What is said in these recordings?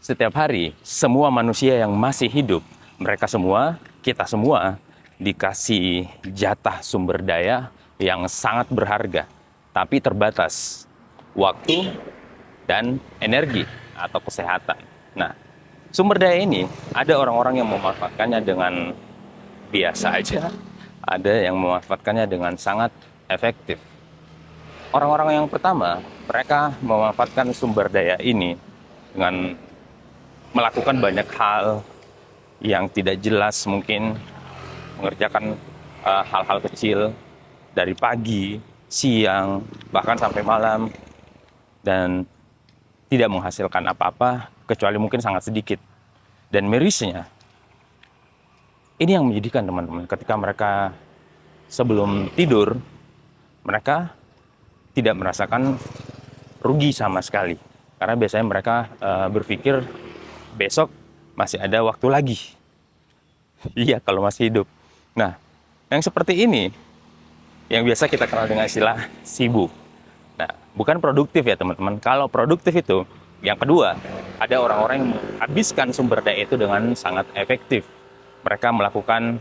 Setiap hari, semua manusia yang masih hidup, mereka semua, kita semua, dikasih jatah sumber daya yang sangat berharga, tapi terbatas. Waktu dan energi atau kesehatan. Nah, sumber daya ini, ada orang-orang yang memanfaatkannya dengan biasa aja, ada yang memanfaatkannya dengan sangat efektif. Orang-orang yang pertama, mereka memanfaatkan sumber daya ini dengan melakukan banyak hal yang tidak jelas, mungkin mengerjakan hal-hal kecil dari pagi, siang, bahkan sampai malam, dan tidak menghasilkan apa-apa kecuali mungkin sangat sedikit. Dan mirisnya, ini yang menyedihkan teman-teman, ketika mereka sebelum tidur, mereka tidak merasakan rugi sama sekali, karena biasanya mereka berpikir besok masih ada waktu lagi. Iya, kalau masih hidup. Nah, yang seperti ini yang biasa kita kenal dengan istilah sibuk. Nah, bukan produktif ya teman-teman. Kalau produktif itu, yang kedua, ada orang-orang yang menghabiskan sumber daya itu dengan sangat efektif. Mereka melakukan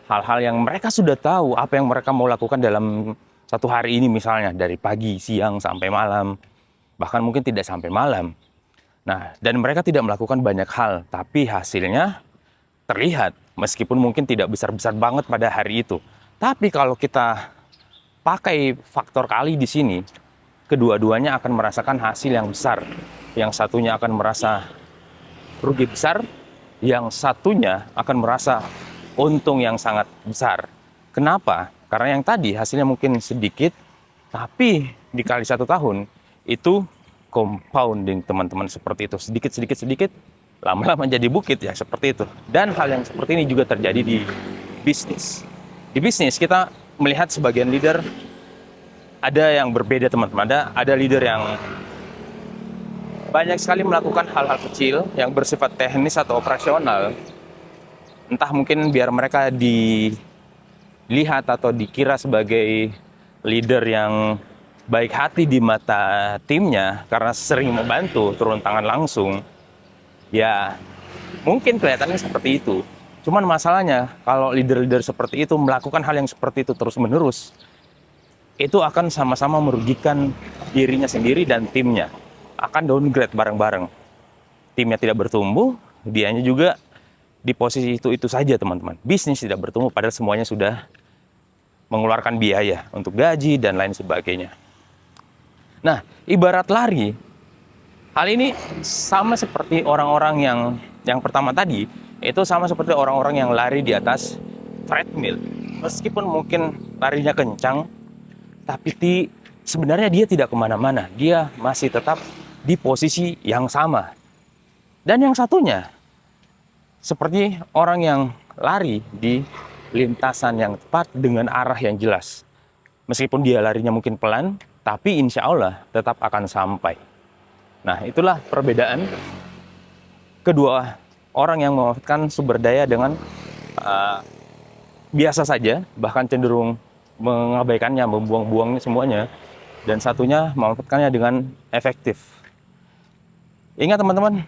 hal-hal yang mereka sudah tahu apa yang mereka mau lakukan dalam satu hari ini, misalnya dari pagi, siang, sampai malam. Bahkan mungkin tidak sampai malam. Nah, dan mereka tidak melakukan banyak hal, tapi hasilnya terlihat, meskipun mungkin tidak besar-besar banget pada hari itu. Tapi kalau kita pakai faktor kali di sini, kedua-duanya akan merasakan hasil yang besar. Yang satunya akan merasa rugi besar, yang satunya akan merasa untung yang sangat besar. Kenapa? Karena yang tadi hasilnya mungkin sedikit, tapi dikali 1 tahun, itu compounding teman-teman, seperti itu. Sedikit, lama-lama jadi bukit ya, seperti itu. Dan hal yang seperti ini juga terjadi di bisnis. Di bisnis kita melihat sebagian leader ada yang berbeda teman-teman. Ada leader yang banyak sekali melakukan hal-hal kecil yang bersifat teknis atau operasional. Entah mungkin biar mereka dilihat atau dikira sebagai leader yang baik hati di mata timnya karena sering membantu turun tangan langsung. Ya, mungkin kelihatannya seperti itu. Cuman masalahnya, kalau leader-leader seperti itu melakukan hal yang seperti itu terus-menerus, itu akan sama-sama merugikan dirinya sendiri dan timnya. Akan downgrade bareng-bareng. Timnya tidak bertumbuh, dianya juga di posisi itu saja teman-teman. Bisnis tidak bertumbuh padahal semuanya sudah mengeluarkan biaya untuk gaji dan lain sebagainya. Nah, ibarat lari, hal ini sama seperti orang-orang yang pertama tadi, itu sama seperti orang-orang yang lari di atas treadmill. Meskipun mungkin larinya kencang, tapi sebenarnya dia tidak kemana-mana. Dia masih tetap di posisi yang sama. Dan yang satunya, seperti orang yang lari di lintasan yang tepat dengan arah yang jelas. Meskipun dia larinya mungkin pelan, tapi insya Allah tetap akan sampai. Nah, itulah perbedaan kedua orang yang memanfaatkan sumber daya dengan biasa saja, bahkan cenderung mengabaikannya, membuang-buangnya semuanya, dan satunya memanfaatkannya dengan efektif. Ingat teman-teman,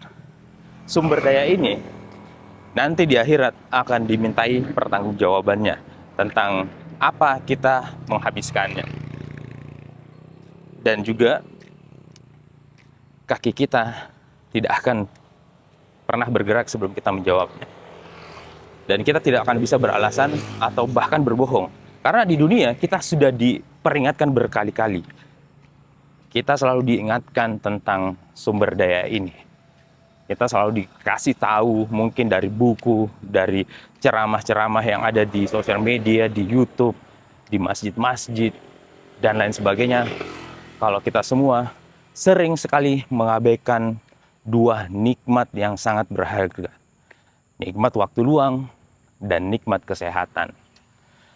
sumber daya ini nanti di akhirat akan dimintai pertanggungjawabannya tentang apa kita menghabiskannya. Dan juga kaki kita tidak akan pernah bergerak sebelum kita menjawabnya. Dan kita tidak akan bisa beralasan atau bahkan berbohong. Karena di dunia kita sudah diperingatkan berkali-kali. Kita selalu diingatkan tentang sumber daya ini. Kita selalu dikasih tahu mungkin dari buku, dari ceramah-ceramah yang ada di sosial media, di YouTube, di masjid-masjid, dan lain sebagainya. Kalau kita semua sering sekali mengabaikan dua nikmat yang sangat berharga. Nikmat waktu luang dan nikmat kesehatan.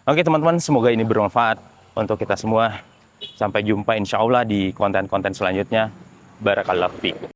Oke teman-teman, semoga ini bermanfaat untuk kita semua. Sampai jumpa insya Allah di konten-konten selanjutnya. Barakallahu fiikum.